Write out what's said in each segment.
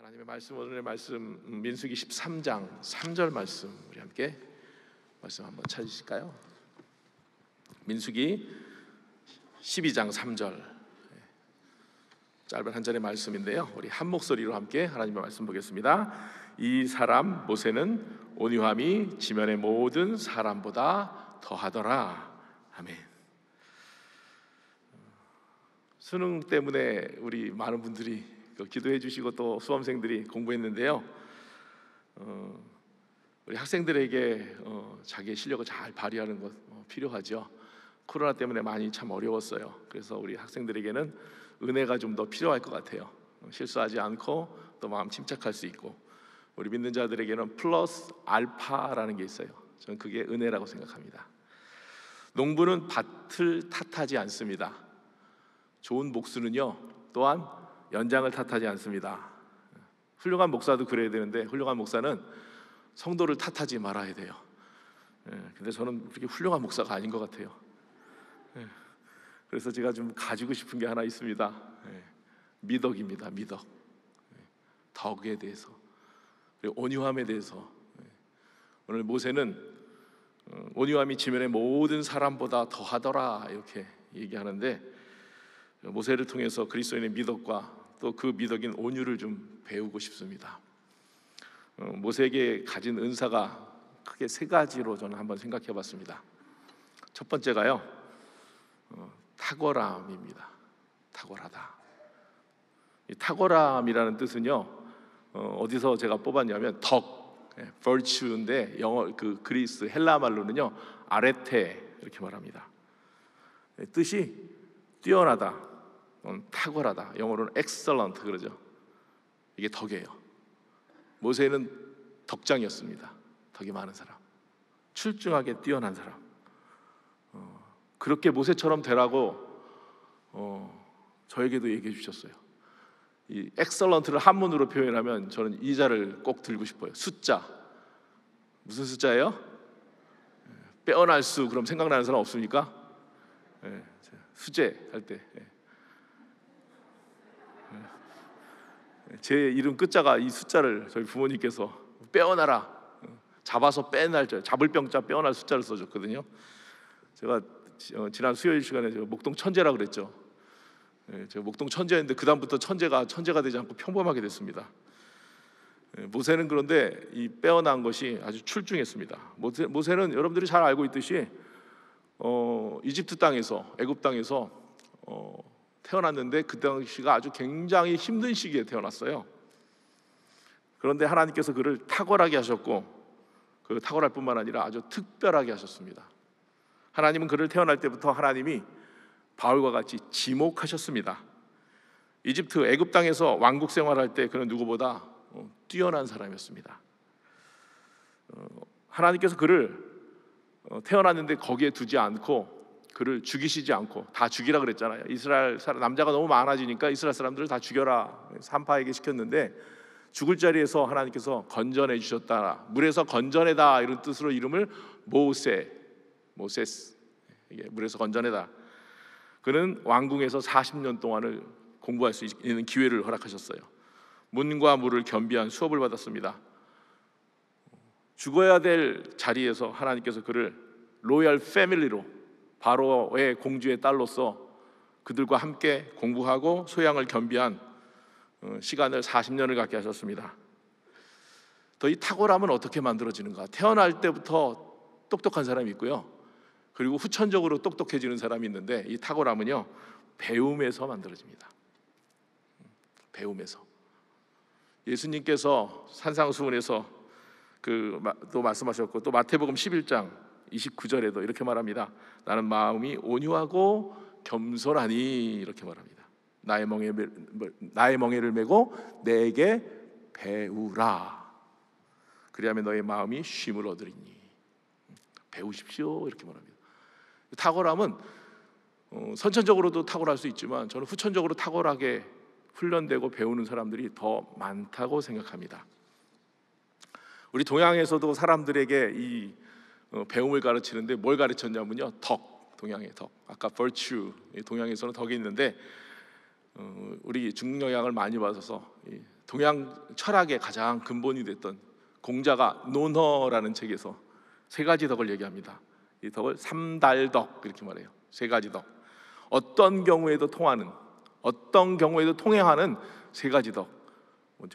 하나님의 말씀, 오늘의 말씀 민수기 13장 3절 말씀 우리 함께 말씀 한번 찾으실까요? 민수기 12장 3절 짧은 한 절의 말씀인데요, 우리 한 목소리로 함께 하나님의 말씀 보겠습니다. 이 사람 모세는 온유함이 지면의 모든 사람보다 더하더라. 아멘. 수능 때문에 우리 많은 분들이 기도해 주시고 또 수험생들이 공부했는데요, 우리 학생들에게 자기의 실력을 잘 발휘하는 것 필요하죠. 코로나 때문에 많이 참 어려웠어요. 그래서 우리 학생들에게는 은혜가 좀 더 필요할 것 같아요. 실수하지 않고 또 마음 침착할 수 있고, 우리 믿는 자들에게는 플러스 알파라는 게 있어요. 저는 그게 은혜라고 생각합니다. 농부는 밭을 탓하지 않습니다. 좋은 목수는요 또한 연장을 탓하지 않습니다. 훌륭한 목사도 그래야 되는데 훌륭한 목사는 성도를 탓하지 말아야 돼요. 근데 저는 그렇게 훌륭한 목사가 아닌 것 같아요. 그래서 제가 좀 가지고 싶은 게 하나 있습니다. 미덕입니다. 미덕. 덕에 대해서, 그리고 온유함에 대해서. 오늘 모세는 온유함이 지면의 모든 사람보다 더하더라 이렇게 얘기하는데, 모세를 통해서 그리스도인의 미덕과 또 그 미덕인 온유를 좀 배우고 싶습니다. 모세에게 가진 은사가 크게 세 가지로 저는 한번 생각해 봤습니다. 첫 번째가요, 탁월함입니다. 탁월하다. 이 탁월함이라는 뜻은요, 어디서 제가 뽑았냐면 덕, virtue인데 영어 그 그리스 헬라 말로는요 아레테 이렇게 말합니다. 뜻이 뛰어나다, 탁월하다. 영어로는 excellent 그러죠. 이게 덕이에요. 모세는 덕장이었습니다. 덕이 많은 사람, 출중하게 뛰어난 사람. 그렇게 모세처럼 되라고 저에게도 얘기해 주셨어요. 이 excellent를 한문으로 표현하면 저는 이 자를 꼭 들고 싶어요. 숫자. 무슨 숫자예요? 빼어날 수. 그럼 생각나는 사람 없습니까? 수제 할 때 제 이름 끝자가 이 숫자를 저희 부모님께서 빼어나라, 잡아서 빼날 자, 잡을 병자 빼어날 숫자를 써줬거든요. 제가 지난 수요일 시간에 제가 목동 천재라 그랬죠. 제가 목동 천재였는데 그 다음부터 천재가 되지 않고 평범하게 됐습니다. 모세는 그런데 이 빼어난 것이 아주 출중했습니다. 모세는 여러분들이 잘 알고 있듯이 이집트 땅에서, 애굽 땅에서 태어났는데 그 당시가 아주 굉장히 힘든 시기에 태어났어요. 그런데 하나님께서 그를 탁월하게 하셨고, 그 탁월할 뿐만 아니라 아주 특별하게 하셨습니다. 하나님은 그를 태어날 때부터 하나님이 바울과 같이 지목하셨습니다. 이집트 애굽 땅에서 왕국 생활할 때 그는 누구보다 뛰어난 사람이었습니다. 하나님께서 그를 태어났는데 거기에 두지 않고 그를 죽이시지 않고, 다 죽이라 그랬잖아요. 이스라엘 사람 남자가 너무 많아지니까 이스라엘 사람들을 다 죽여라 산파에게 시켰는데, 죽을 자리에서 하나님께서 건져내 주셨다. 물에서 건져내다 이런 뜻으로 이름을 모세스, 이게 물에서 건져내다. 그는 왕궁에서 40년 동안을 공부할 수 있는 기회를 허락하셨어요. 문과 무를 겸비한 수업을 받았습니다. 죽어야 될 자리에서 하나님께서 그를 로얄 패밀리로, 바로의 공주의 딸로서 그들과 함께 공부하고 소양을 겸비한 시간을 40년을 갖게 하셨습니다. 더 이 탁월함은 어떻게 만들어지는가? 태어날 때부터 똑똑한 사람이 있고요, 그리고 후천적으로 똑똑해지는 사람이 있는데, 이 탁월함은요 배움에서 만들어집니다. 배움에서. 예수님께서 산상수훈에서 또 말씀하셨고, 또 마태복음 11장 29절에도 이렇게 말합니다. 나는 마음이 온유하고 겸손하니 이렇게 말합니다. 나의 멍에를 메고 내게 배우라. 그리하면 너의 마음이 쉼을 얻으리니. 배우십시오 이렇게 말합니다. 탁월함은 선천적으로도 탁월할 수 있지만 저는 후천적으로 탁월하게 훈련되고 배우는 사람들이 더 많다고 생각합니다. 우리 동양에서도 사람들에게 이 배움을 가르치는데 뭘 가르쳤냐면요, 덕, 동양의 덕. 아까 virtue, 동양에서는 덕이 있는데 우리 중국 영향을 많이 받아서 동양 철학의 가장 근본이 됐던 공자가 논어라는 책에서 세 가지 덕을 얘기합니다. 이 덕을 삼달덕 이렇게 말해요. 세 가지 덕. 어떤 경우에도 통하는, 어떤 경우에도 통행하는 세 가지 덕.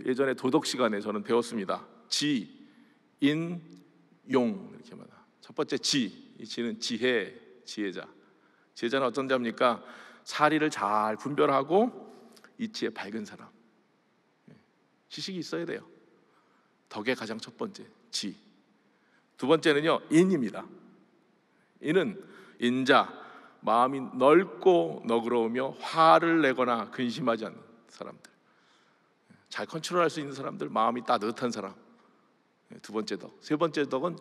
예전에 도덕 시간에 저는 배웠습니다. 지, 인, 용 이렇게 말합니다. 첫 번째 지, 이 지는 지혜, 지혜자. 지혜자는 어떤 자입니까? 사리를 잘 분별하고 이치에 밝은 사람. 지식이 있어야 돼요. 덕의 가장 첫 번째 지. 두 번째는요 인입니다. 인은 인자, 마음이 넓고 너그러우며 화를 내거나 근심하지 않는 사람들, 잘 컨트롤할 수 있는 사람들, 마음이 따뜻한 사람. 두 번째 덕. 세 번째 덕은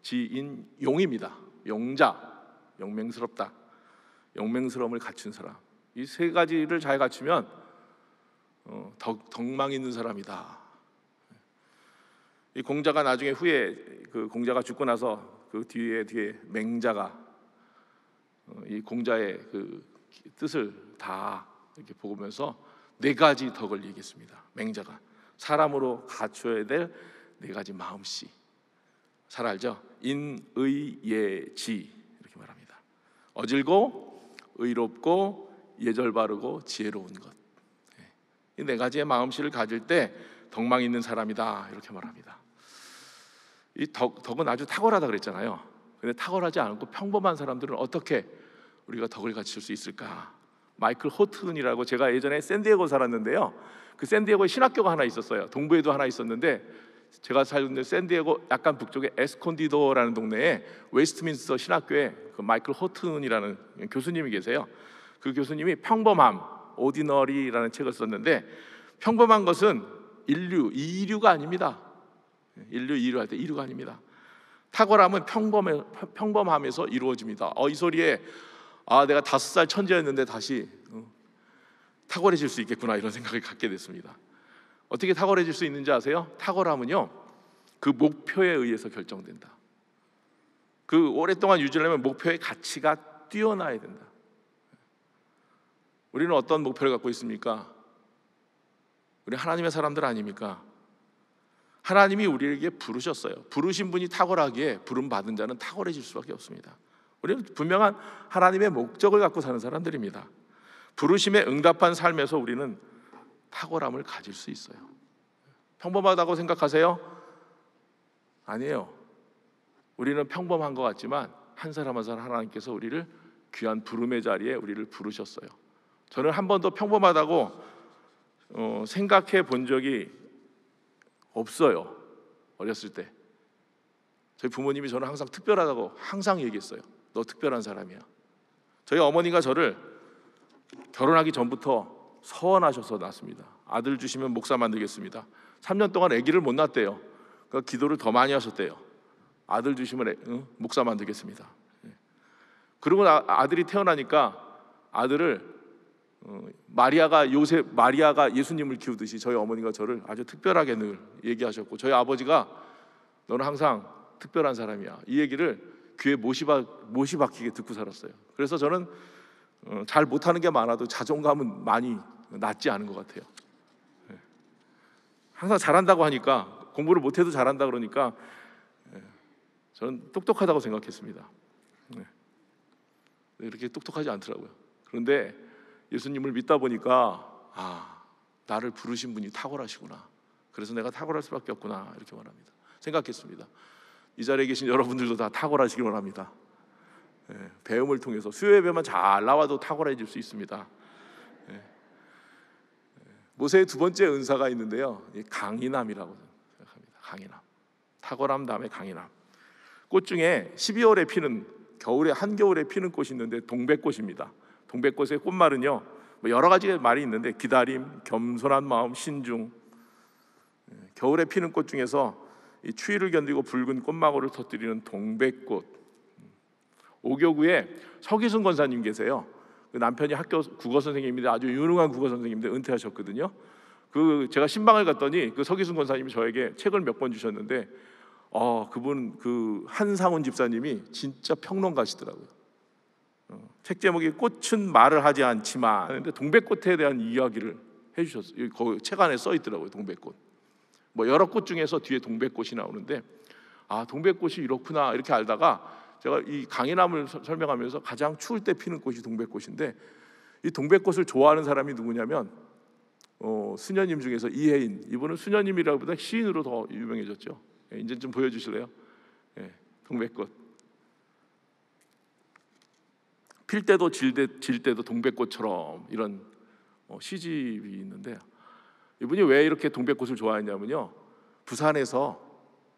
지인용입니다. 용자, 용맹스럽다. 용맹스러움을 갖춘 사람. 이 세 가지를 잘 갖추면 덕망 있는 사람이다. 이 공자가 나중에 후에 그 공자가 죽고 나서 그 뒤에 맹자가 이 공자의 그 뜻을 다 이렇게 보면서 네 가지 덕을 얘기했습니다. 맹자가 사람으로 갖춰야 될 네 가지 마음씨. 잘 알죠? 인의예지 이렇게 말합니다. 어질고 의롭고 예절 바르고 지혜로운 것. 이 네 가지의 마음씨를 가질 때 덕망 있는 사람이다 이렇게 말합니다. 이 덕은 아주 탁월하다 그랬잖아요. 근데 탁월하지 않고 평범한 사람들은 어떻게 우리가 덕을 갖출 수 있을까? 마이클 호튼이라고, 제가 예전에 샌디에고 살았는데요, 그 샌디에고에 신학교가 하나 있었어요. 동부에도 하나 있었는데 제가 살던 샌디에고 약간 북쪽에 에스콘디도라는 동네에 웨스트민스터 신학교에 그 마이클 호튼이라는 교수님이 계세요. 그 교수님이 평범함, 오디너리라는 책을 썼는데, 평범한 것은 이류가 아닙니다. 이류 할 때 이류가 아닙니다. 탁월함은 평범함에서 이루어집니다. 이 소리에 내가 5살 천재였는데 다시 탁월해질 수 있겠구나 이런 생각을 갖게 됐습니다. 어떻게 탁월해질 수 있는지 아세요? 탁월함은요 그 목표에 의해서 결정된다. 그 오랫동안 유지하려면 목표의 가치가 뛰어나야 된다. 우리는 어떤 목표를 갖고 있습니까? 우리 하나님의 사람들 아닙니까? 하나님이 우리에게 부르셨어요. 부르신 분이 탁월하기에 부름 받은 자는 탁월해질 수밖에 없습니다. 우리는 분명한 하나님의 목적을 갖고 사는 사람들입니다. 부르심에 응답한 삶에서 우리는 탁월함을 가질 수 있어요. 평범하다고 생각하세요? 아니에요. 우리는 평범한 것 같지만 한 사람 한 사람 하나님께서 우리를 귀한 부름의 자리에 우리를 부르셨어요. 저는 한 번도 평범하다고 생각해 본 적이 없어요. 어렸을 때 저희 부모님이 저는 항상 특별하다고 항상 얘기했어요. 너 특별한 사람이야. 저희 어머니가 저를 결혼하기 전부터 서원하셔서 낳았습니다. 아들 주시면 목사 만들겠습니다. 3년 동안 아기를 못 낳았대요. 그러니까 기도를 더 많이 하셨대요. 아들 주시면 목사 만들겠습니다. 그리고 아들이 태어나니까 아들을 마리아가 예수님을 키우듯이 저희 어머니가 저를 아주 특별하게 늘 얘기하셨고, 저희 아버지가 너는 항상 특별한 사람이야 이 얘기를 귀에 못이 박히게 듣고 살았어요. 그래서 저는 잘 못하는 게 많아도 자존감은 많이 낮지 않은 것 같아요. 항상 잘한다고 하니까, 공부를 못해도 잘한다 그러니까 저는 똑똑하다고 생각했습니다. 이렇게 똑똑하지 않더라고요. 그런데 예수님을 믿다 보니까 나를 부르신 분이 탁월하시구나. 그래서 내가 탁월할 수밖에 없구나 이렇게 말합니다. 생각했습니다. 이 자리에 계신 여러분들도 다 탁월하시길 원합니다. 배움을 통해서 수요 예배만 잘 나와도 탁월해질 수 있습니다. 모세의 두 번째 은사가 있는데요, 강인함이라고 생각합니다. 강인함, 탁월함 다음에 강인함. 꽃 중에 12월에 피는, 겨울에 한겨울에 피는 꽃이 있는데 동백꽃입니다. 동백꽃의 꽃말은요 여러 가지 말이 있는데 기다림, 겸손한 마음, 신중. 겨울에 피는 꽃 중에서 이 추위를 견디고 붉은 꽃망울을 터뜨리는 동백꽃. 오교구에 서기순 권사님 계세요. 그 남편이 학교 국어 선생님인데 아주 유능한 국어 선생님인데 은퇴하셨거든요. 제가 신방을 갔더니 그 서기순 권사님이 저에게 책을 몇 권 주셨는데 그분 그 한상훈 집사님이 진짜 평론가시더라고요. 책 제목이 꽃은 말을 하지 않지만, 근데 동백꽃에 대한 이야기를 해주셨어요. 거기 책 안에 써 있더라고요. 동백꽃. 뭐 여러 꽃 중에서 뒤에 동백꽃이 나오는데 아, 동백꽃이 이렇구나 이렇게 알다가 제가 이 강인함을 설명하면서 가장 추울 때 피는 꽃이 동백꽃인데, 이 동백꽃을 좋아하는 사람이 누구냐면 수녀님 중에서 이혜인, 이분은 수녀님이라기보다 시인으로 더 유명해졌죠. 예, 이제 좀 보여주실래요? 예, 동백꽃 필 때도 질 때도 동백꽃처럼, 이런 시집이 있는데, 이분이 왜 이렇게 동백꽃을 좋아했냐면요, 부산에서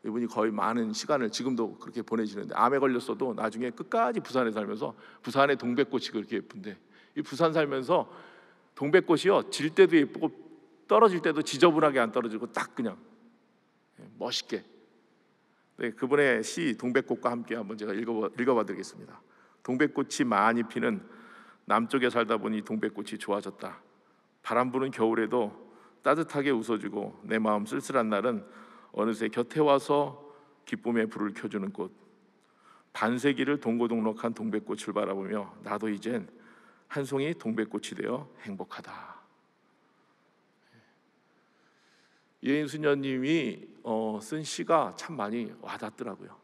이분이 거의 많은 시간을 지금도 그렇게 보내시는데, 암에 걸렸어도 나중에 끝까지 부산에 살면서, 부산의 동백꽃이 그렇게 예쁜데, 이 부산 살면서 동백꽃이요 질 때도 예쁘고 떨어질 때도 지저분하게 안 떨어지고 딱 그냥 멋있게. 네, 그분의 시 동백꽃과 함께 한번 제가 읽어봐 드리겠습니다. 동백꽃이 많이 피는 남쪽에 살다 보니 동백꽃이 좋아졌다. 바람 부는 겨울에도 따뜻하게 웃어주고 내 마음 쓸쓸한 날은 어느새 곁에 와서 기쁨의 불을 켜주는 꽃. 반세기를 동고동락한 동백꽃을 바라보며 나도 이젠 한 송이 동백꽃이 되어 행복하다. 이혜인 수녀님이 쓴 시가 참 많이 와닿더라고요.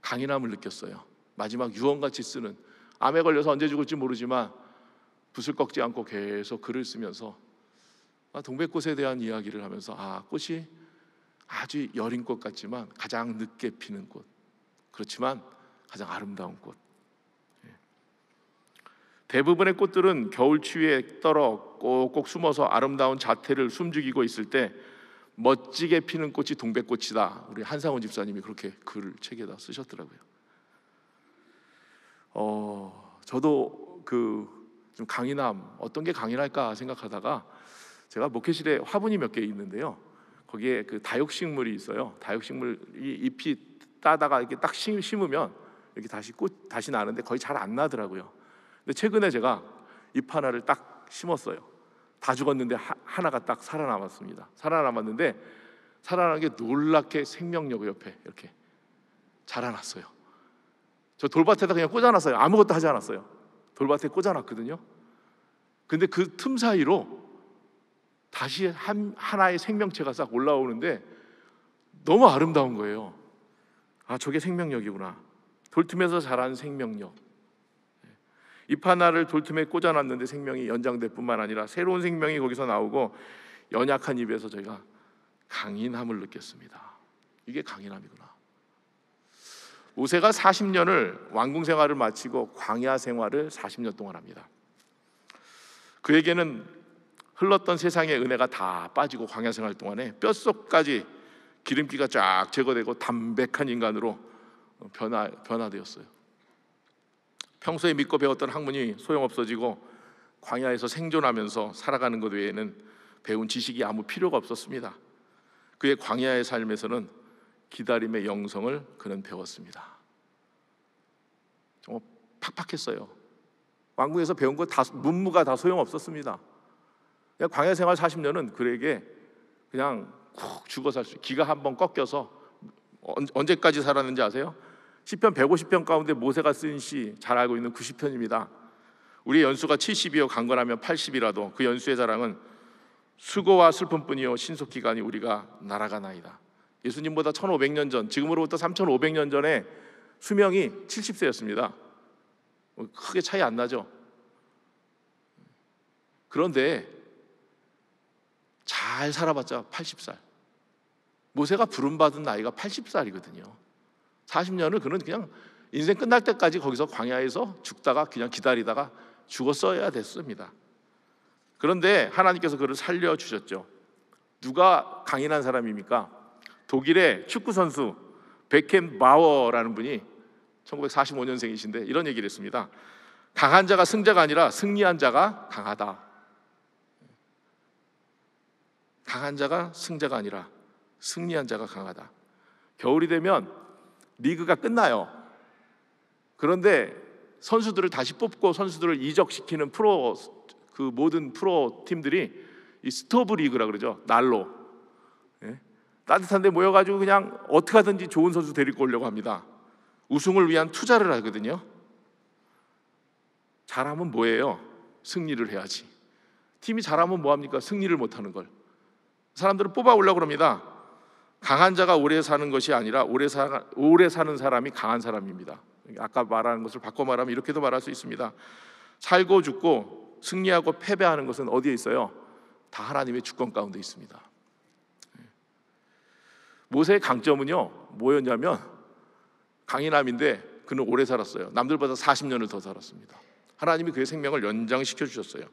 강인함을 느꼈어요. 마지막 유언같이 쓰는, 암에 걸려서 언제 죽을지 모르지만 붓을 꺾지 않고 계속 글을 쓰면서 동백꽃에 대한 이야기를 하면서 꽃이 아주 여린 꽃 같지만 가장 늦게 피는 꽃, 그렇지만 가장 아름다운 꽃. 대부분의 꽃들은 겨울 추위에 떨어 꼭꼭 숨어서 아름다운 자태를 숨죽이고 있을 때 멋지게 피는 꽃이 동백꽃이다. 우리 한상훈 집사님이 그렇게 글을 책에다 쓰셨더라고요. 저도 좀 강인함, 어떤 게 강인할까 생각하다가 제가 목회실에 화분이 몇 개 있는데요, 거기에 다육식물이 있어요. 다육식물이 잎이 따다가 이렇게 딱 심으면 이렇게 다시 꽃 다시 나는데 거의 잘 안 나더라고요. 근데 최근에 제가 잎 하나를 딱 심었어요. 다 죽었는데 하나가 딱 살아남았습니다. 살아남았는데 살아난 게 놀랍게 생명력 옆에 이렇게 자라났어요. 저 돌밭에다 그냥 꽂아놨어요. 아무것도 하지 않았어요. 돌밭에 꽂아놨거든요. 근데 그 틈 사이로 다시 하나의 생명체가 싹 올라오는데 너무 아름다운 거예요. 저게 생명력이구나. 돌틈에서 자란 생명력. 잎 하나를 돌틈에 꽂아놨는데 생명이 연장될 뿐만 아니라 새로운 생명이 거기서 나오고 연약한 잎에서 저희가 강인함을 느꼈습니다. 이게 강인함이구나. 모세가 40년을 왕궁 생활을 마치고 광야 생활을 40년 동안 합니다. 그에게는 흘렀던 세상의 은혜가 다 빠지고 광야 생활 동안에 뼛속까지 기름기가 쫙 제거되고 담백한 인간으로 변화되었어요. 평소에 믿고 배웠던 학문이 소용없어지고 광야에서 생존하면서 살아가는 것 외에는 배운 지식이 아무 필요가 없었습니다. 그의 광야의 삶에서는 기다림의 영성을 그는 배웠습니다. 정말 팍팍했어요. 왕궁에서 배운 거 다, 문무가 다 소용없었습니다. 그냥 광야 생활 40년은 그에게 그냥 쿡 죽어 살 수, 기가 한번 꺾여서 언제까지 살았는지 아세요? 시편 150편 가운데 모세가 쓴 시 잘 알고 있는 90편입니다. 우리의 연수가 70이요 강건하면 80이라도 그 연수의 자랑은 수고와 슬픔뿐이요 신속기간이 우리가 날아가나이다. 예수님보다 1500년 전, 지금으로부터 3500년 전에 수명이 70세였습니다. 크게 차이 안 나죠. 그런데 잘 살아봤자 80살. 모세가 부름받은 나이가 80살이거든요. 40년을 그는 그냥 인생 끝날 때까지 거기서 광야에서 죽다가 그냥 기다리다가 죽었어야 됐습니다. 그런데 하나님께서 그를 살려주셨죠. 누가 강인한 사람입니까? 독일의 축구 선수 베켄바워라는 분이 1945년생이신데 이런 얘기를 했습니다. 강한 자가 승자가 아니라 승리한 자가 강하다. 강한 자가 승자가 아니라 승리한 자가 강하다. 겨울이 되면 리그가 끝나요. 그런데 선수들을 다시 뽑고 선수들을 이적시키는 모든 프로 팀들이 이 스토브 리그라 그러죠. 난로. 따뜻한데 모여가지고 그냥 어떻게 하든지 좋은 선수 데리고 오려고 합니다. 우승을 위한 투자를 하거든요. 잘하면 뭐예요? 승리를 해야지. 팀이 잘하면 뭐합니까? 승리를 못하는 걸. 사람들을 뽑아오려고 그럽니다. 강한 자가 오래 사는 것이 아니라 오래 사는 사람이 강한 사람입니다. 아까 말하는 것을 바꿔 말하면 이렇게도 말할 수 있습니다. 살고 죽고 승리하고 패배하는 것은 어디에 있어요? 다 하나님의 주권 가운데 있습니다. 모세의 강점은요 뭐였냐면 강인함인데 그는 오래 살았어요. 남들보다 40년을 더 살았습니다. 하나님이 그의 생명을 연장시켜 주셨어요.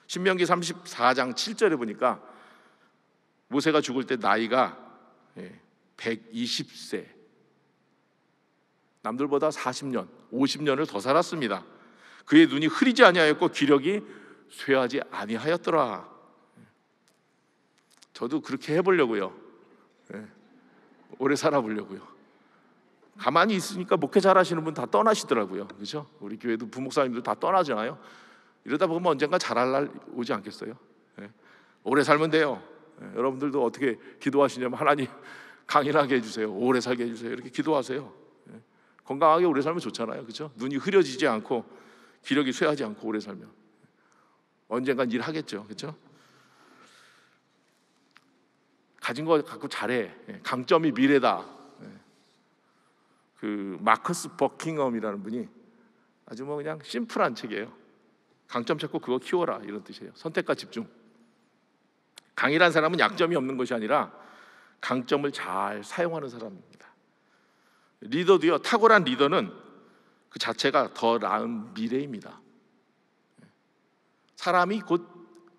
신명기 34장 7절에 보니까 모세가 죽을 때 나이가 120세, 남들보다 40년, 50년을 더 살았습니다. 그의 눈이 흐리지 아니하였고 기력이 쇠하지 아니하였더라. 저도 그렇게 해보려고요. 오래 살아보려고요. 가만히 있으니까 목회 잘하시는 분 다 떠나시더라고요. 그렇죠? 우리 교회도 부목사님들 다 떠나잖아요. 이러다 보면 언젠가 잘할 날 오지 않겠어요? 오래 살면 돼요. 여러분들도 어떻게 기도하시냐면 하나님 강인하게 해주세요, 오래 살게 해주세요, 이렇게 기도하세요. 건강하게 오래 살면 좋잖아요. 그렇죠? 눈이 흐려지지 않고 기력이 쇠하지 않고 오래 살면 언젠간 일하겠죠. 그렇죠? 가진 거 갖고 잘해. 강점이 미래다. 그 마커스 버킹엄이라는 분이 아주 뭐 그냥 심플한 책이에요. 강점 찾고 그거 키워라, 이런 뜻이에요. 선택과 집중. 강이란 사람은 약점이 없는 것이 아니라 강점을 잘 사용하는 사람입니다. 리더도요, 탁월한 리더는 그 자체가 더 나은 미래입니다. 사람이 곧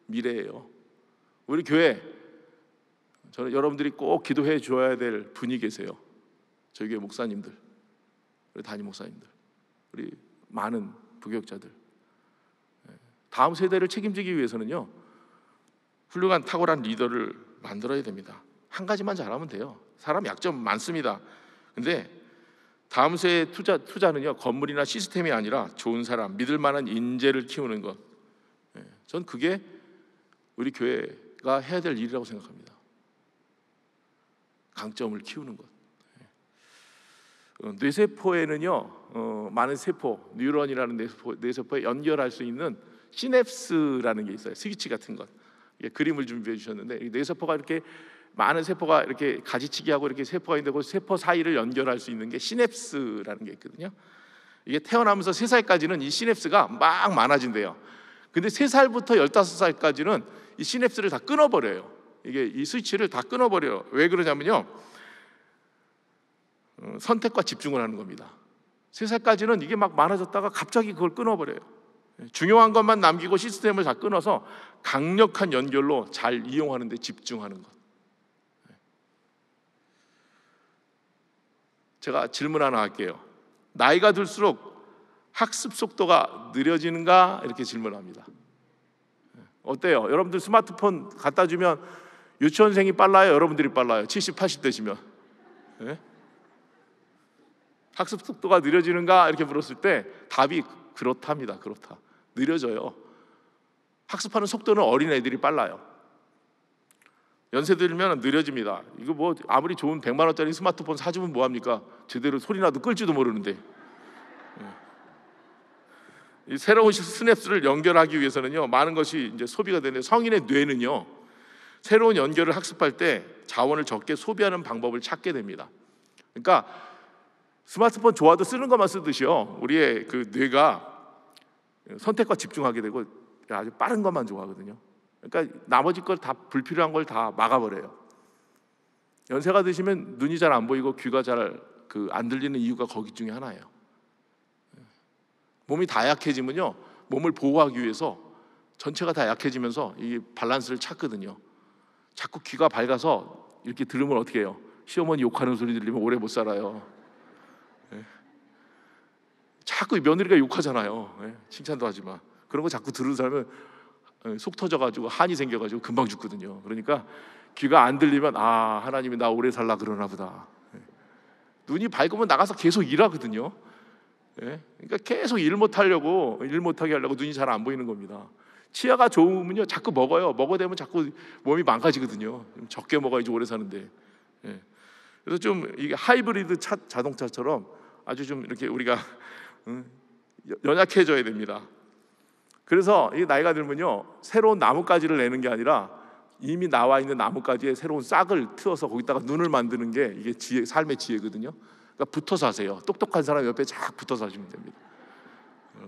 미래예요. 우리 교회, 저는 여러분들이 꼭 기도해 줘야 될 분이 계세요. 저희 교회 목사님들, 우리 담임 목사님들, 우리 많은 부교육자들. 다음 세대를 책임지기 위해서는요, 훌륭한 탁월한 리더를 만들어야 됩니다. 한 가지만 잘하면 돼요. 사람 약점 많습니다. 근데 다음 세대 투자는요, 건물이나 시스템이 아니라 좋은 사람, 믿을 만한 인재를 키우는 것. 전 그게 우리 교회가 해야 될 일이라고 생각합니다. 강점을 키우는 것. 뇌세포에는요, 많은 세포, 뉴런이라는 뇌세포에 연결할 수 있는 시냅스라는 게 있어요. 스위치 같은 것. 그림을 준비해 주셨는데, 뇌세포가 이렇게 많은 세포가 이렇게 가지치기 하고 이렇게 세포가 있는데 그 세포 사이를 연결할 수 있는 게 시냅스라는 게 있거든요. 이게 태어나면서 3살까지는 이 시냅스가 막 많아진대요. 근데 3살부터 15살까지는 이 시냅스를 다 끊어버려요. 이게 이 스위치를 다 끊어버려요. 왜 그러냐면요, 선택과 집중을 하는 겁니다. 3살까지는 이게 막 많아졌다가 갑자기 그걸 끊어버려요. 중요한 것만 남기고 시스템을 다 끊어서 강력한 연결로 잘 이용하는 데 집중하는 것. 제가 질문 하나 할게요. 나이가 들수록 학습 속도가 느려지는가? 이렇게 질문합니다. 어때요? 여러분들 스마트폰 갖다 주면 유치원생이 빨라요? 여러분들이 빨라요? 70, 80대시면 학습 속도가 느려지는가? 이렇게 물었을 때 답이 그렇답니다. 그렇다. 느려져요. 학습하는 속도는 어린애들이 빨라요. 연세 들면 느려집니다. 이거 뭐 아무리 좋은 100만 원짜리 스마트폰 사주면 뭐합니까? 제대로 소리나도 끌지도 모르는데. 이 새로운 스냅스를 연결하기 위해서는요, 많은 것이 이제 소비가 되는데, 성인의 뇌는요, 새로운 연결을 학습할 때 자원을 적게 소비하는 방법을 찾게 됩니다. 그러니까 스마트폰 좋아도 쓰는 것만 쓰듯이요, 우리의 그 뇌가 선택과 집중하게 되고 아주 빠른 것만 좋아하거든요. 그러니까 나머지 걸 다, 불필요한 걸 다 막아버려요. 연세가 드시면 눈이 잘 안 보이고 귀가 잘 안 들리는 이유가 거기 중에 하나예요. 몸이 다 약해지면요, 몸을 보호하기 위해서 전체가 다 약해지면서 이 밸런스를 찾거든요. 자꾸 귀가 밝아서 이렇게 들으면 어떻게 해요? 시어머니 욕하는 소리 들리면 오래 못 살아요. 자꾸 며느리가 욕하잖아요. 칭찬도 하지만 그런 거 자꾸 들은 사람은 속 터져가지고 한이 생겨가지고 금방 죽거든요. 그러니까 귀가 안 들리면 아, 하나님이 나 오래 살라 그러나 보다. 눈이 밝으면 나가서 계속 일하거든요. 그러니까 계속 일 못하게 하려고 눈이 잘 안 보이는 겁니다. 치아가 좋으면요, 자꾸 먹어요. 먹어대면 자꾸 몸이 망가지거든요. 적게 먹어야지 오래 사는데. 그래서 좀 이게 하이브리드 자동차처럼 아주 좀 이렇게 우리가 연약해져야 됩니다. 그래서 이 나이가 들면요, 새로운 나뭇가지를 내는 게 아니라 이미 나와 있는 나뭇가지에 새로운 싹을 트어서 거기다가 눈을 만드는 게 이게 지혜, 삶의 지혜거든요. 그러니까 붙어서 하세요. 똑똑한 사람 옆에 쫙 붙어서 하시면 됩니다.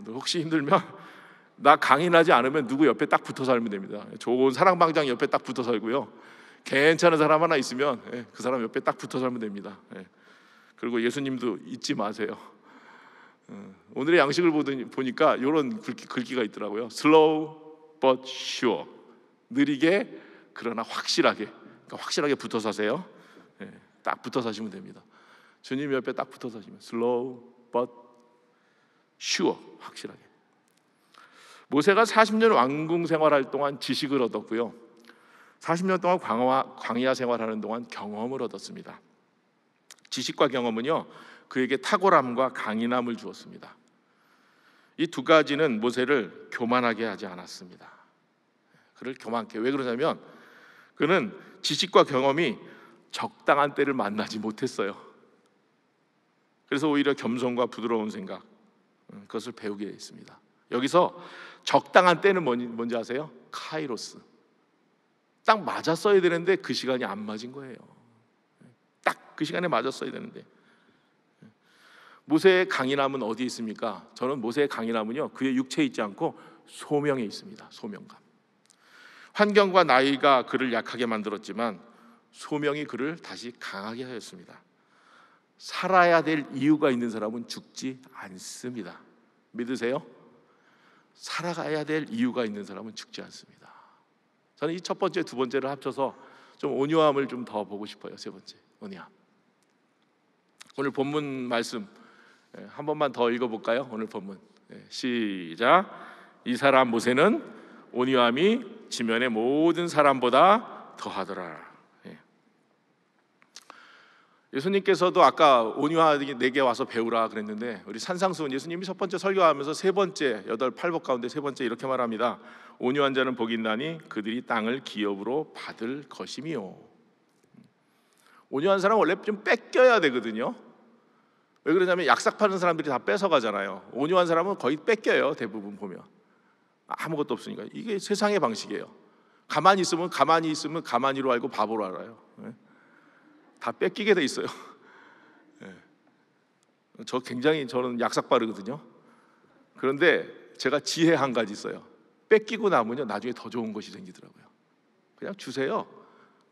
혹시 힘들면 나 강인하지 않으면 누구 옆에 딱 붙어 살면 됩니다. 좋은 사랑방장 옆에 딱 붙어 살고요, 괜찮은 사람 하나 있으면 그 사람 옆에 딱 붙어 살면 됩니다. 그리고 예수님도 잊지 마세요. 오늘의 양식을 보니까 이런 글귀가 있더라고요. Slow but sure. 느리게 그러나 확실하게. 그러니까 확실하게 붙어 사세요. 딱 붙어 사시면 됩니다. 주님 옆에 딱 붙어 사시면 Slow but sure. 확실하게. 모세가 40년 왕궁 생활할 동안 지식을 얻었고요, 40년 동안 광야 생활하는 동안 경험을 얻었습니다. 지식과 경험은요, 그에게 탁월함과 강인함을 주었습니다. 이 두 가지는 모세를 교만하게 하지 않았습니다. 그를 교만케. 왜 그러냐면 그는 지식과 경험이 적당한 때를 만나지 못했어요. 그래서 오히려 겸손과 부드러운 생각, 그것을 배우게 했습니다. 여기서 적당한 때는 뭔지 아세요? 카이로스. 딱 맞아 써야 되는데 그 시간이 안 맞은 거예요. 딱 그 시간에 맞아 써야 되는데. 모세의 강인함은 어디에 있습니까? 저는 모세의 강인함은요, 그의 육체에 있지 않고 소명에 있습니다. 소명감. 환경과 나이가 그를 약하게 만들었지만 소명이 그를 다시 강하게 하였습니다. 살아야 될 이유가 있는 사람은 죽지 않습니다. 믿으세요? 살아가야 될 이유가 있는 사람은 죽지 않습니다. 저는 이 첫 번째, 두 번째를 합쳐서 좀 온유함을 좀 더 보고 싶어요. 세 번째, 온유함. 오늘 본문 말씀 한 번만 더 읽어볼까요? 오늘 본문 시작. 이 사람 모세는 온유함이 지면의 모든 사람보다 더하더라. 예수님께서도 아까 온유하게 내게 와서 배우라 그랬는데, 우리 산상수훈 예수님이 첫 번째 설교하면서 세 번째, 8팔복 가운데 세 번째 이렇게 말합니다. 온유한 자는 복이 있나니 그들이 땅을 기업으로 받을 것이미요. 온유한 사람은 원래 좀 뺏겨야 되거든요. 왜 그러냐면 약삭 파는 사람들이 다 뺏어가잖아요. 온유한 사람은 거의 뺏겨요. 대부분 보면 아무것도 없으니까. 이게 세상의 방식이에요. 가만히 있으면 가만히로 알고 바보로 알아요. 다 뺏기게 돼 있어요. 저는 약삭 빠르거든요. 그런데 제가 지혜 한 가지 있어요. 뺏기고 나면요, 나중에 더 좋은 것이 생기더라고요. 그냥 주세요.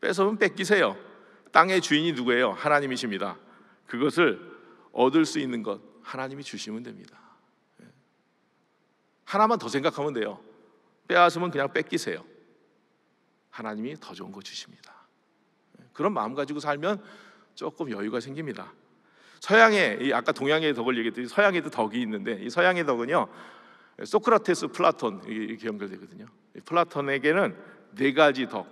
뺏으면 뺏기세요. 땅의 주인이 누구예요? 하나님이십니다. 그것을 얻을 수 있는 것 하나님이 주시면 됩니다. 하나만 더 생각하면 돼요. 빼앗으면 그냥 뺏기세요. 하나님이 더 좋은 거 주십니다. 그런 마음 가지고 살면 조금 여유가 생깁니다. 서양에, 아까 동양의 덕을 얘기했더니 서양에도 덕이 있는데, 이 서양의 덕은요, 소크라테스, 플라톤 이렇게 연결되거든요. 플라톤에게는 네 가지 덕.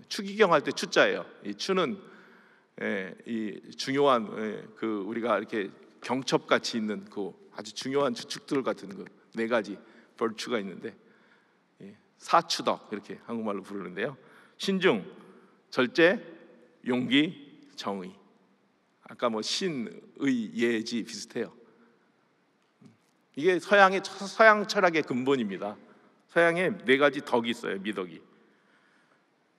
추기경 할 때 추자예요. 이 추는 이 중요한 그 우리가 이렇게 경첩같이 있는 그 아주 중요한 주축들 같은 그 네 가지 벌추가 있는데, 사추덕 이렇게 한국말로 부르는데요. 신중, 절제, 용기, 정의. 아까 뭐 신의, 예지 비슷해요. 이게 서양 철학의 근본입니다. 서양에 네 가지 덕이 있어요. 미덕이.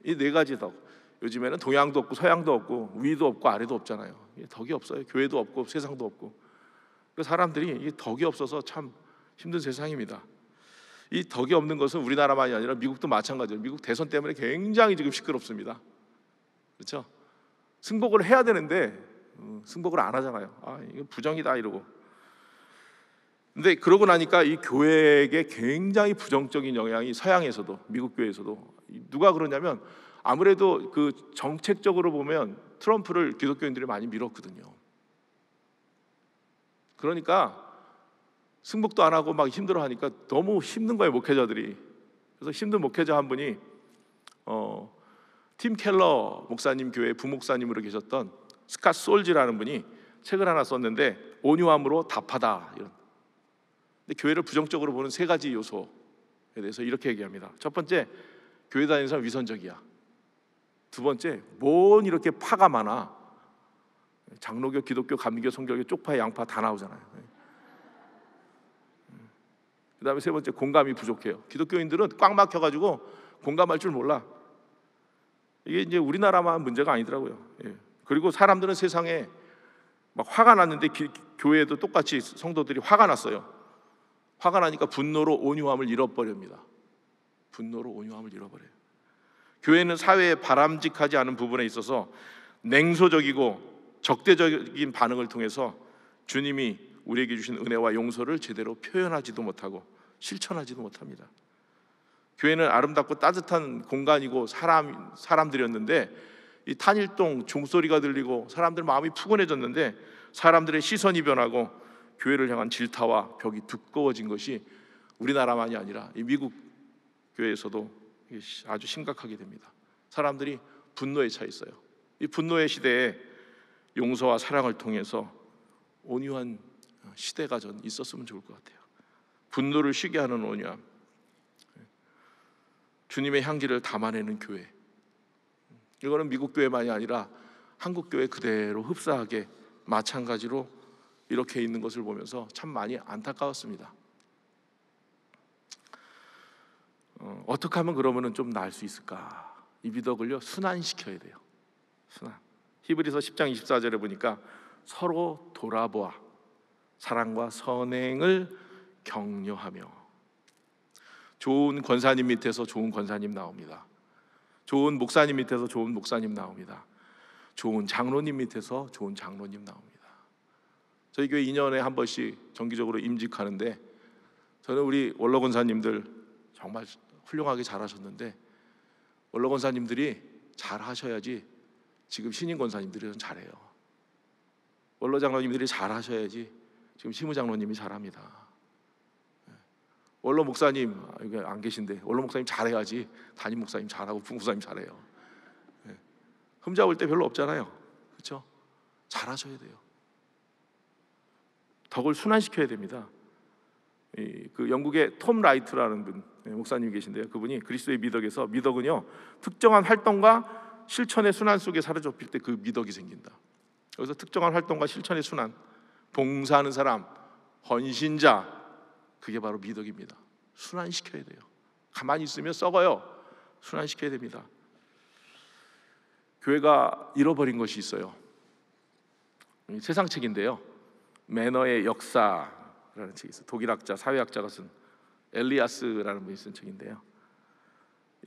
이 네 가지 덕. 요즘에는 동양도 없고 서양도 없고 위도 없고 아래도 없잖아요. 덕이 없어요. 교회도 없고 세상도 없고. 그 사람들이 이 덕이 없어서 참 힘든 세상입니다. 이 덕이 없는 것은 우리나라만이 아니라 미국도 마찬가지예요. 미국 대선 때문에 굉장히 지금 시끄럽습니다. 그렇죠? 승복을 해야 되는데 승복을 안 하잖아요. 이거 부정이다 이러고. 근데 그러고 나니까 이 교회에게 굉장히 부정적인 영향이 서양에서도, 미국 교회에서도. 누가 그러냐면 아무래도 그 정책적으로 보면 트럼프를 기독교인들이 많이 밀었거든요. 그러니까 승복도 안 하고 막 힘들어하니까 너무 힘든 거예요, 목회자들이. 그래서 힘든 목회자 한 분이 팀 켈러 목사님 교회 부목사님으로 계셨던 스캇 솔지라는 분이 책을 하나 썼는데, 온유함으로 답하다 이런. 근데 교회를 부정적으로 보는 세 가지 요소에 대해서 이렇게 얘기합니다. 첫 번째, 교회 다니는 사람 위선적이야. 두 번째, 뭔 이렇게 파가 많아. 장로교, 기독교, 감리교, 성결교, 쪽파, 양파 다 나오잖아요. 그다음에 세 번째, 공감이 부족해요. 기독교인들은 꽉 막혀가지고 공감할 줄 몰라. 이게 이제 우리나라만 문제가 아니더라고요. 예. 그리고 사람들은 세상에 막 화가 났는데 교회에도 똑같이 성도들이 화가 났어요. 화가 나니까 분노로 온유함을 잃어버립니다. 분노로 온유함을 잃어버려요. 교회는 사회에 바람직하지 않은 부분에 있어서 냉소적이고 적대적인 반응을 통해서 주님이 우리에게 주신 은혜와 용서를 제대로 표현하지도 못하고 실천하지도 못합니다. 교회는 아름답고 따뜻한 공간이고 사람들이었는데 이 탄일동 종소리가 들리고 사람들 마음이 푸근해졌는데 사람들의 시선이 변하고 교회를 향한 질타와 벽이 두꺼워진 것이 우리나라만이 아니라 이 미국 교회에서도 아주 심각하게 됩니다. 사람들이 분노에 차 있어요. 이 분노의 시대에 용서와 사랑을 통해서 온유한 시대가 전 있었으면 좋을 것 같아요. 분노를 쉬게 하는 온유함, 주님의 향기를 담아내는 교회. 이거는 미국 교회만이 아니라 한국 교회 그대로 흡사하게 마찬가지로 이렇게 있는 것을 보면서 참 많이 안타까웠습니다. 어떻게 하면 그러면은 좀 나을 수 있을까? 이 미덕을요 순환시켜야 돼요. 순환. 히브리서 10장 24절에 보니까 서로 돌아보아 사랑과 선행을 격려하며. 좋은 권사님 밑에서 좋은 권사님 나옵니다. 좋은 목사님 밑에서 좋은 목사님 나옵니다. 좋은 장로님 밑에서 좋은 장로님 나옵니다. 저희 교회 2년에 한 번씩 정기적으로 임직하는데 저는 우리 원로 권사님들 정말 훌륭하게 잘하셨는데 원로 권사님들이 잘하셔야지 지금 신임 권사님들이 잘해요. 원로 장로님들이 잘하셔야지 지금 시무 장로님이 잘합니다. 원로 목사님 여기 안 계신데 원로 목사님 잘해야지 담임 목사님 잘하고 부목사님 잘해요. 흠잡을 때 별로 없잖아요. 그렇죠? 잘하셔야 돼요. 덕을 순환시켜야 됩니다. 그 영국의 톰 라이트라는 분 목사님이 계신데요. 그분이 그리스도의 미덕에서 미덕은요 특정한 활동과 실천의 순환 속에 사로잡힐 때 그 미덕이 생긴다. 여기서 특정한 활동과 실천의 순환, 봉사하는 사람, 헌신자, 그게 바로 미덕입니다. 순환시켜야 돼요. 가만히 있으면 썩어요. 순환시켜야 됩니다. 교회가 잃어버린 것이 있어요. 세상 책인데요, 매너의 역사라는 책이 있어요. 독일학자, 사회학자가 쓴 엘리아스라는 분이 쓴 책인데요,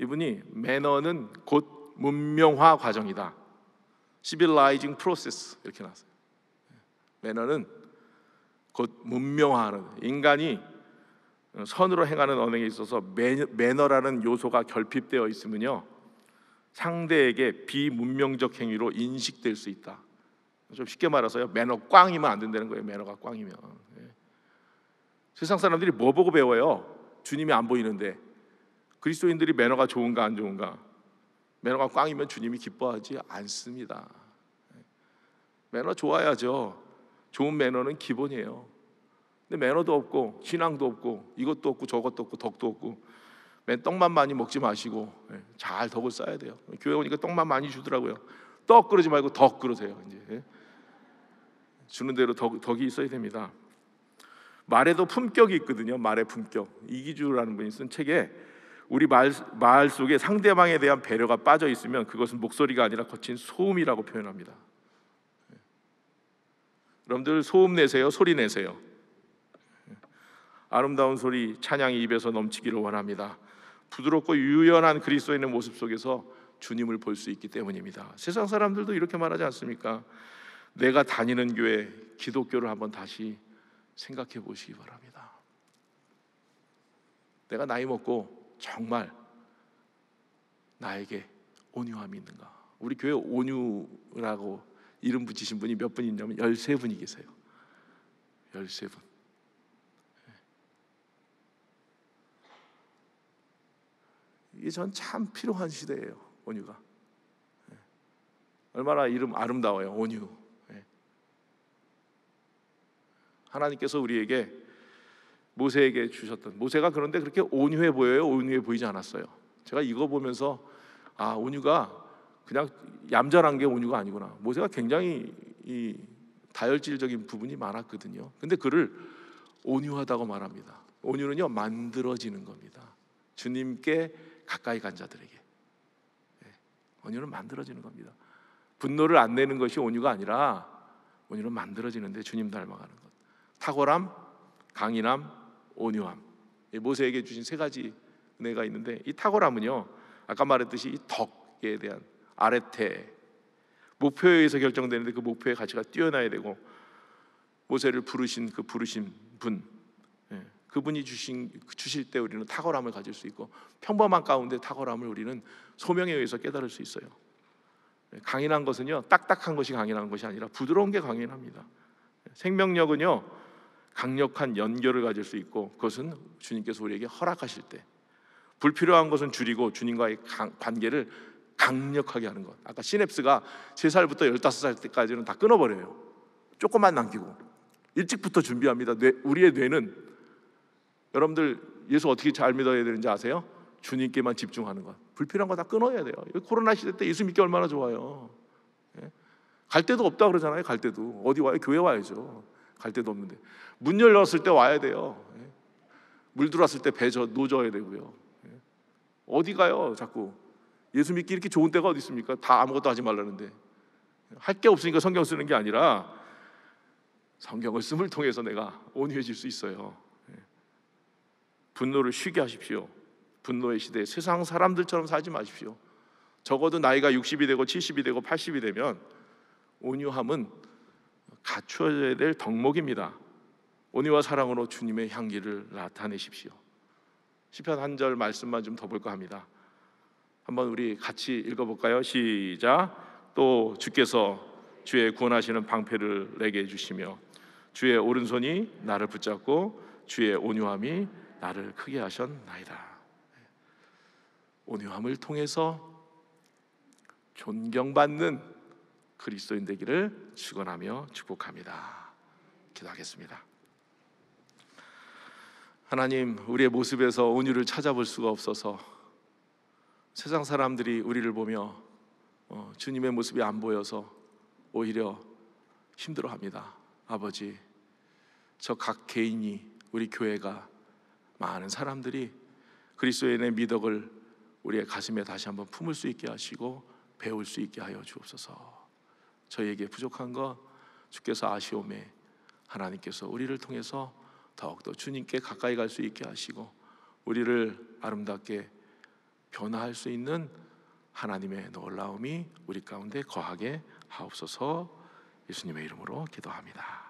이분이 매너는 곧 문명화 과정이다, Civilizing Process 이렇게 나왔어요. 매너는 곧 문명화하는, 인간이 선으로 행하는 언행에 있어서 매너라는 요소가 결핍되어 있으면요 상대에게 비문명적 행위로 인식될 수 있다. 좀 쉽게 말해서요, 매너 꽝이면 안 된다는 거예요. 매너가 꽝이면. 세상 사람들이 뭐 보고 배워요? 주님이 안 보이는데. 그리스도인들이 매너가 좋은가 안 좋은가? 매너가 꽝이면 주님이 기뻐하지 않습니다. 매너 좋아야죠. 좋은 매너는 기본이에요. 근데 매너도 없고 신앙도 없고 이것도 없고 저것도 없고 덕도 없고 맨 떡만 많이 먹지 마시고 잘 덕을 쌓아야 돼요. 교회 오니까 떡만 많이 주더라고요. 떡 그러지 말고 덕 그러세요. 이제 주는 대로 덕이 있어야 됩니다. 말에도 품격이 있거든요. 말의 품격. 이기주라는 분이 쓴 책에 우리 말 속에 상대방에 대한 배려가 빠져 있으면 그것은 목소리가 아니라 거친 소음이라고 표현합니다. 여러분들 소음 내세요? 소리 내세요? 아름다운 소리, 찬양이 입에서 넘치기를 원합니다. 부드럽고 유연한 그리스도인의 모습 속에서 주님을 볼 수 있기 때문입니다. 세상 사람들도 이렇게 말하지 않습니까? 내가 다니는 교회, 기독교를 한번 다시 생각해 보시기 바랍니다. 내가 나이 먹고 정말 나에게 온유함이 있는가? 우리 교회 온유라고 이름 붙이신 분이 몇 분 있냐면 13분이 계세요. 13분. 이게 전 참 필요한 시대예요. 온유가. 얼마나 이름 아름다워요. 온유. 하나님께서 우리에게 모세에게 주셨던, 모세가 그런데 그렇게 온유해 보여요? 온유해 보이지 않았어요. 제가 이거 보면서 온유가 그냥 얌전한 게 온유가 아니구나. 모세가 굉장히 이 다혈질적인 부분이 많았거든요. 근데 그를 온유하다고 말합니다. 온유는요, 만들어지는 겁니다. 주님께 가까이 간 자들에게. 온유는 만들어지는 겁니다. 분노를 안 내는 것이 온유가 아니라 온유는 만들어지는데 주님 닮아가는 것. 탁월함, 강인함, 온유함. 모세에게 주신 세 가지 은혜가 있는데, 이 탁월함은요, 아까 말했듯이 이 덕에 대한 아레테, 목표에 의해서 결정되는데 그 목표의 가치가 뛰어나야 되고, 모세를 부르신 그 부르신 분, 그분이 주실 때 우리는 탁월함을 가질 수 있고, 평범한 가운데 탁월함을 우리는 소명에 의해서 깨달을 수 있어요. 강인한 것은요, 딱딱한 것이 강인한 것이 아니라 부드러운 게 강인합니다. 생명력은요, 강력한 연결을 가질 수 있고, 그것은 주님께서 우리에게 허락하실 때. 불필요한 것은 줄이고 주님과의 관계를 강력하게 하는 것. 아까 시냅스가 3살부터 15살 때까지는 다 끊어버려요. 조금만 남기고 일찍부터 준비합니다. 우리의 뇌는, 여러분들 예수 어떻게 잘 믿어야 되는지 아세요? 주님께만 집중하는 것. 불필요한 거 다 끊어야 돼요. 코로나 시대 때 예수 믿기 얼마나 좋아요. 갈 데도 없다 그러잖아요. 갈 데도. 어디 와요? 교회 와야죠. 갈 데도 없는데. 문 열렸을 때 와야 돼요. 물 들어왔을 때 배 노져야 되고요. 어디 가요? 자꾸. 예수 믿기 이렇게 좋은 때가 어디 있습니까? 다 아무것도 하지 말라는데. 할 게 없으니까 성경 쓰는 게 아니라 성경을 씀을 통해서 내가 온유해질 수 있어요. 분노를 쉬게 하십시오. 분노의 시대에 세상 사람들처럼 살지 마십시오. 적어도 나이가 60이 되고 70이 되고 80이 되면 온유함은 갖추어야 될 덕목입니다. 온유와 사랑으로 주님의 향기를 나타내십시오. 시편 한 절 말씀만 좀 더 볼까 합니다. 한번 우리 같이 읽어볼까요? 시작. 또 주께서 주의 구원하시는 방패를 내게 주시며 주의 오른손이 나를 붙잡고 주의 온유함이 나를 크게 하셨나이다. 온유함을 통해서 존경받는 그리스도인 되기를 축원하며 축복합니다. 기도하겠습니다. 하나님, 우리의 모습에서 온유를 찾아볼 수가 없어서 세상 사람들이 우리를 보며 주님의 모습이 안 보여서 오히려 힘들어합니다. 아버지, 저 각 개인이, 우리 교회가, 많은 사람들이 그리스도인의 미덕을 우리의 가슴에 다시 한번 품을 수 있게 하시고 배울 수 있게 하여 주옵소서. 저희에게 부족한 것 주께서 아시오매 하나님께서 우리를 통해서 더욱더 주님께 가까이 갈 수 있게 하시고 우리를 아름답게 변화할 수 있는 하나님의 놀라움이 우리 가운데 거하게 하옵소서. 예수님의 이름으로 기도합니다.